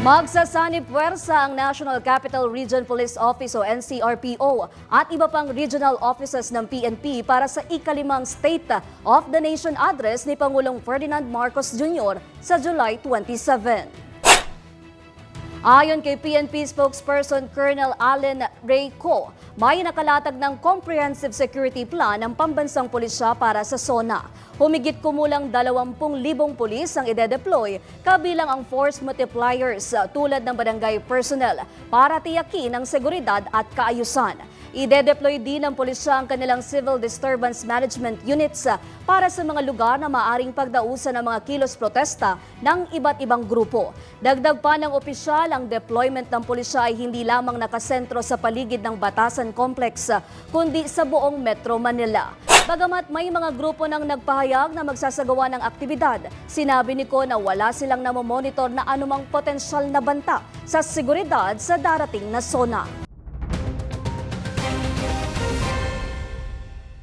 Magsasanib puwersa ang National Capital Region Police Office o NCRPO at iba pang regional offices ng PNP para sa ikalimang State of the Nation address ni Pangulong Ferdinand Marcos Jr. sa July 27. Ayon kay PNP spokesperson Colonel Allen Reyco, may nakalatag ng comprehensive security plan ng pambansang pulisya para sa SONA. Humigit kumulang 20,000 pulis ang ide-deploy, kabilang ang force multipliers tulad ng barangay personnel para tiyakin ang seguridad at kaayusan. Ide-deploy din ng pulisya ang kanilang civil disturbance management units para sa mga lugar na maaring pagdausan ng mga kilos protesta ng iba't ibang grupo. Dagdag pa ng opisyal, ang deployment ng pulisya ay hindi lamang nakasentro sa paligid ng Batasan Complex, kundi sa buong Metro Manila. Bagamat may mga grupo nang nagpahayag na magsasagawa ng aktibidad, sinabi ni Ko na wala silang namomonitor na anumang potensyal na banta sa seguridad sa darating na SONA.